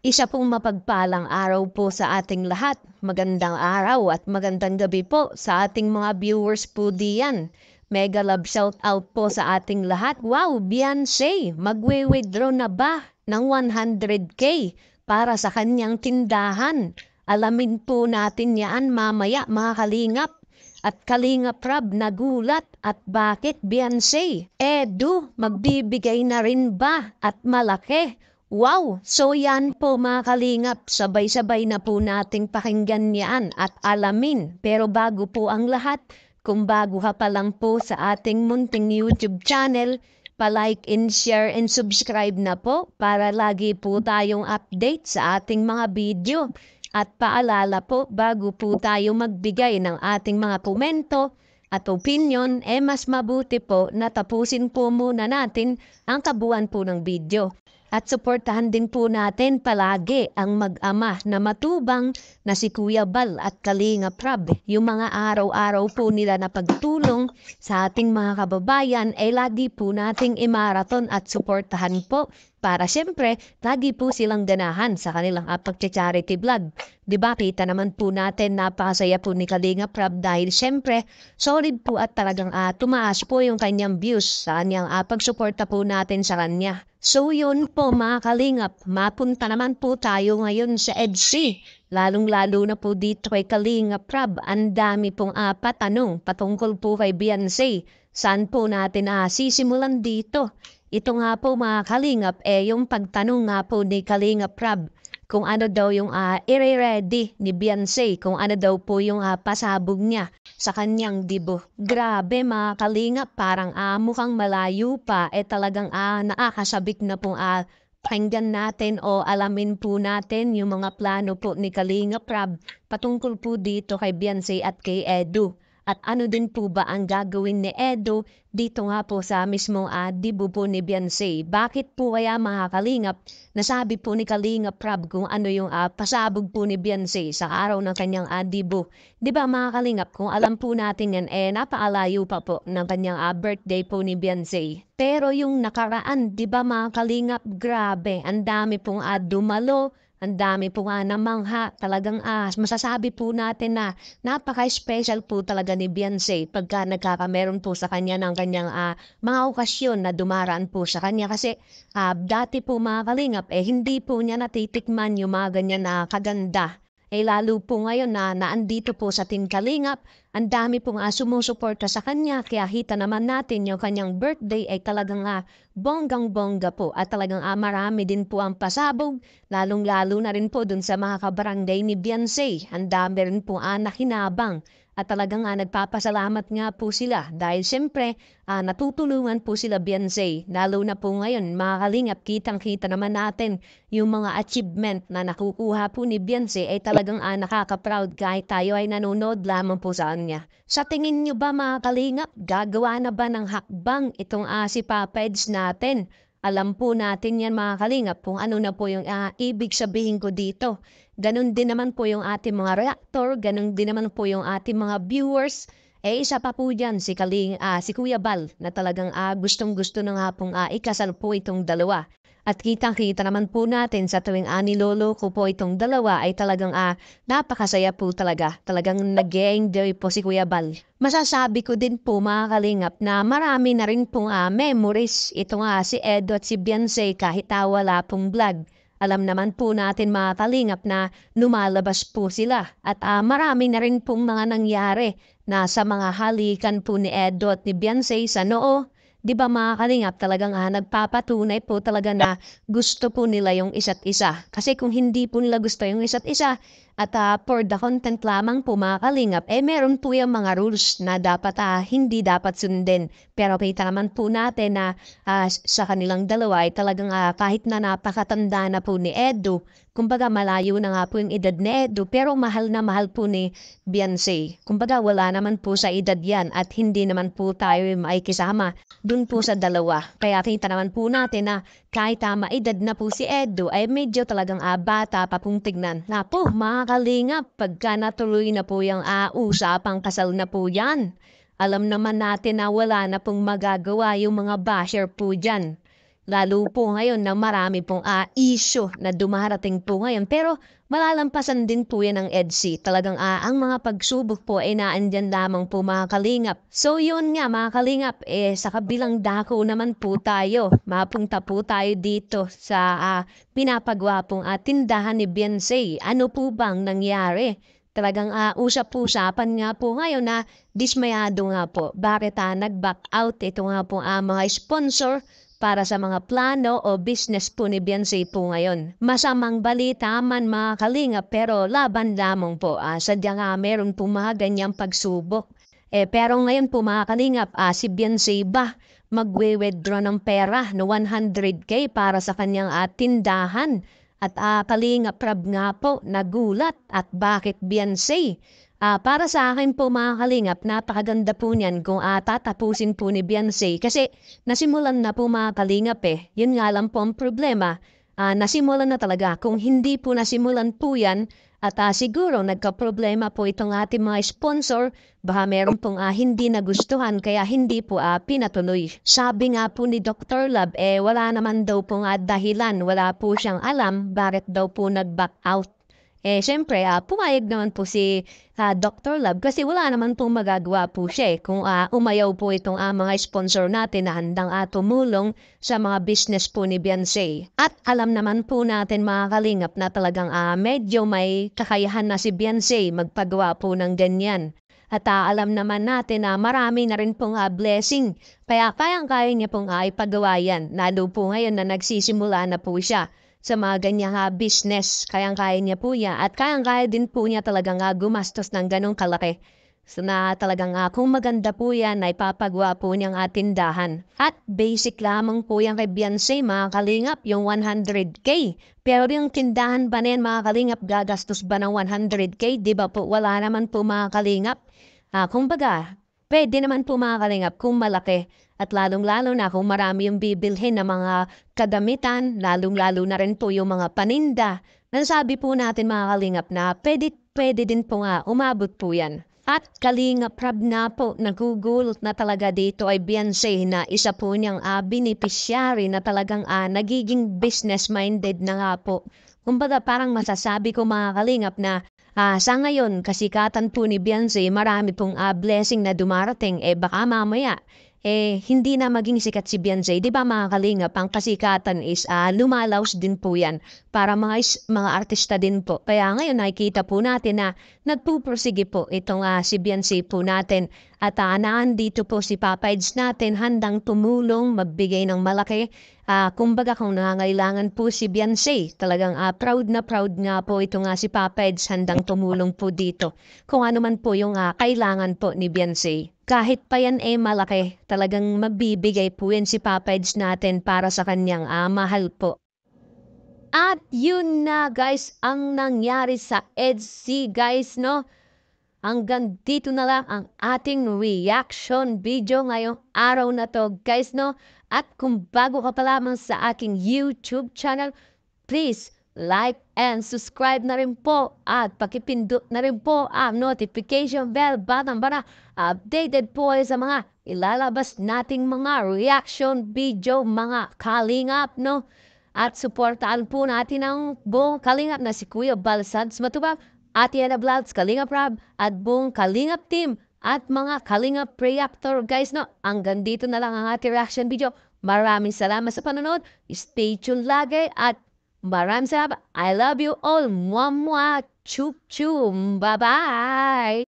Isa pong mapagpalang araw po sa ating lahat. Magandang araw at magandang gabi po sa ating mga viewers po diyan. Mega love shout out po sa ating lahat. Wow, Beyonce, magwe-withdraw na ba ng 100K para sa kanyang tindahan? Alamin po natin yan mamaya mga kalingap. At Kalingap Rab nagulat at bakit Beyonce? Edu, magbibigay na rin ba at malaki? Wow! So yan po mga kalingap, sabay-sabay na po nating pakinggan yan at alamin. Pero bago po ang lahat, kung bago ka pa lang po sa ating munting YouTube channel, pa-like and share and subscribe na po para lagi po tayong update sa ating mga video. At paalala po, bago po tayo magbigay ng ating mga komento at opinion, mas mabuti po na tapusin po muna natin ang kabuuan po ng video. At suportahan din po natin palagi ang mag-ama na matubang na si Kuya Bal at Kalingap Rab. Yung mga araw-araw po nila na pagtulong sa ating mga kababayan ay lagi po nating imaraton at suportahan po para siyempre lagi po silang ganahan sa kanilang pag-charity vlog. Diba kita naman po natin napakasaya po ni Kalingap Rab dahil siyempre solid po at talagang tumaas po yung kanyang views sa kanyang pagsuporta po natin sa kanya. So yun po mga kalingap, mapunta naman po tayo ngayon sa EDC. Lalong-lalo na po dito kay Kalingap Rab, ang dami pong patanong patungkol po kay Beyonce. Saan po natin sisimulan dito? Ito nga po mga kalingap, yung pagtanong nga po ni Kalingap Rab kung ano daw yung i-ready ni Beyonce, kung ano daw po yung pasabog niya sa kanyang dibo. Grabe mga kalingap, parang mukhang malayo pa, talagang nakakasabik na pong pakinggan natin o alamin po natin yung mga plano po ni Kalingap Rab patungkol po dito kay Beyonce at kay Edu. At ano din po ba ang gagawin ni Edu dito nga po sa mismong dibo po ni Beyonce? Bakit po kaya mga kalingap nasabi po ni Kalingap Rab kung ano yung pasabog po ni Beyonce sa araw ng kanyang dibo? Diba mga kalingap, kung alam po natin yan, napakalayo pa po ng kanyang birthday po ni Beyonce. Pero yung nakaraan, diba mga kalingap, grabe, ang dami pong dumalo, ang dami po namangha. Talagang masasabi po natin na napaka-special po talaga ni Beyonce pagka nagkakameron po sa kanya ng kanyang mga okasyon na dumaraan po sa kanya. Kasi dati po mga kalingap, hindi po niya natitikman yung mga ganyan na kaganda. Lalo po ngayon na naandito po sa Team Kalingap, ang dami pong sumusuporta sa kanya. Kaya hita naman natin yung kanyang birthday ay talagang bonggang-bongga po. At talagang marami din po ang pasabog, lalong-lalo na rin po dun sa mga kabarangay ni Beyonce. Ang dami rin po nakinabang. At talagang nagpapasalamat nga po sila dahil siyempre natutulungan po sila Beyonce. Lalo na po ngayon mga kalingap, kitang-kita naman natin yung mga achievement na nakukuha po ni Beyonce ay talagang nakaka-proud kahit tayo ay nanonood lamang po sa kanya. Sa tingin nyo ba mga kalingap, gagawa na ba ng hakbang itong si Papa Eds natin? Alam po natin yan mga kalingap kung ano na po yung ibig sabihin ko dito. Ganon din naman po yung ating mga reactor, ganon din naman po yung ating mga viewers. Isa pa po dyan si Kuya Bal na talagang gustong-gusto na nga pong ikasal po itong dalawa. At kitang-kita naman po natin sa tuwing nilolo ko po itong dalawa ay talagang napakasaya po talaga. Talagang nag-enjoy po si Kuya Bal. Masasabi ko din po mga kalingap na marami na rin pong memories ito si Edo at si Beyonce kahit wala pong vlog. Alam naman po natin mga kalingap na lumalabas po sila at marami na rin pong mga nangyari na sa mga halikan po ni Edo at ni Beyonce sa noo. Di ba mga kalingap, talagang nagpapatunay po talaga na gusto po nila yung isa't isa. Kasi kung hindi po nila gusto yung isa't isa at for the content lamang po mga kalingap, meron po yung mga rules na dapat hindi dapat sundin. Pero kita naman po natin na sa kanilang dalawa ay talagang kahit na napakatanda na po ni Edo, kumbaga malayo na nga po yung edad ni Edo, pero mahal na mahal po ni Beyonce. Kumbaga wala naman po sa edad yan at hindi naman po tayo makikisama dun po sa dalawa. Kaya kita naman po natin na kahit maedad na po si Edo ay medyo talagang bata pa pong tignan. Na po mga kalingap, pagka natuloy na po yung usapang kasal na po yan. Alam naman natin na wala na pong magagawa yung mga basher po dyan. Lalo po ngayon na marami pong issue na dumarating po ngayon. Pero malalampasan din po yan ng EDSI. Talagang ang mga pagsubok po ay naandyan lamang po mga kalingap. So yun nga mga kalingap, sa kabilang dako naman po tayo. Mapunta po tayo dito sa pinapagawa pong tindahan ni Beyonce. Ano po bang nangyari? Talagang usap-usapan nga po ngayon na dismayado nga po. Bakit nag-back out ito nga po mga sponsor para sa mga plano o business po ni Beyonce po ngayon. Masamang balita man mga kalinga pero laban lamang po. Sadya nga meron po mga ganyang pagsubok. Pero ngayon po mga kalingap, si Beyonce ba magwe-withdraw ng pera no 100K para sa kanyang tindahan? At kalingap Rab nga po nagulat at bakit Beyonce? Para sa akin po mga kalingap, napakaganda po niyan kung tatapusin po ni Beyonce kasi nasimulan na po mga kalingap Yun nga lang po ang problema, nasimulan na talaga. Kung hindi po nasimulan po yan at siguro nagka-problema po itong ating mga sponsor, baka meron pong hindi nagustuhan kaya hindi po pinatuloy. Sabi nga po ni Dr. Love, wala naman daw pong dahilan, wala po siyang alam bakit daw po nag-back out. Siyempre, pumayag naman po si Dr. Love kasi wala naman pong magagawa po siya kung umayaw po itong mga sponsor natin na handang tumulong sa mga business po ni Beyonce. At alam naman po natin mga kalingap na talagang medyo may kakayahan na si Beyonce magpagawa po ng ganyan. At alam naman natin na marami na rin pong blessing. Kaya kayang-kaya niya pong ipagawa yan. Lalo po ngayon na nagsisimula na po siya sa mga ganyang business. Kayang-kaya niya po yan. At kayang-kaya din po niya talagang gumastos ng ganong kalaki. So na talagang kung maganda po yan, na ipapagawa po niyang tindahan. At basic lamang po yan kay Beyonce, mga kalingap, yung 100K. Pero yung tindahan ba na yan, mga kalingap, gagastos ba ng 100K? Di ba po, wala naman po mga kalingap. Kumbaga, pwede naman po mga kalingap kung malaki. At lalong-lalo na kung marami yung bibilhin na mga kadamitan, lalong-lalo na rin po yung mga paninda. Nasabi po natin mga kalingap na pwede din po umabot po yan. At kalingap Rab na po, nagugulot na talaga dito ay Beyonce na isa po niyang beneficiary na talagang nagiging business-minded na nga po. Kumbaga parang masasabi ko mga kalingap na sa ngayon, kasikatan po ni Beyonce, marami pong blessing na dumarating. Baka mamaya, hindi na maging sikat si Beyonce. Di ba mga kalingap, ang kasikatan is lumalaws din po yan para mga artista din po. Kaya ngayon nakikita po natin na nagpupursige po itong si Beyonce po natin. At naandito po si Papa Eds natin handang tumulong, magbigay ng malaki. Kumbaga kung nangangailangan po si Beyonce, talagang proud nga po ito si Papa Eds handang tumulong po dito. Kung ano man po yung kailangan po ni Beyonce. Kahit pa yan malaki, talagang mabibigay po yan si Papa Eds natin para sa kanyang mahal po. At yun na guys, ang nangyari sa EDSI guys, no? Hanggang dito na lang ang ating reaction video ngayong araw na to guys, no? At kung bago ka pa lamang sa aking YouTube channel, please like and subscribe na rin po at pakipindot na rin po ang notification bell button para updated po sa mga ilalabas nating mga reaction video mga kalingap, no? At supportaan po natin ang buong kalingap na si Kuya Balsads Matubang, Ate Ana Vlogs, Kalingap Rab, at buong Kalingap team at mga Kalingap Reactor guys, no? Hanggang dito na lang ang ating reaction video. Maraming salamat sa panonood. Stay tuned lagi at maraming salamat. I love you all. Mwah mwah. Chup chum. Bye bye.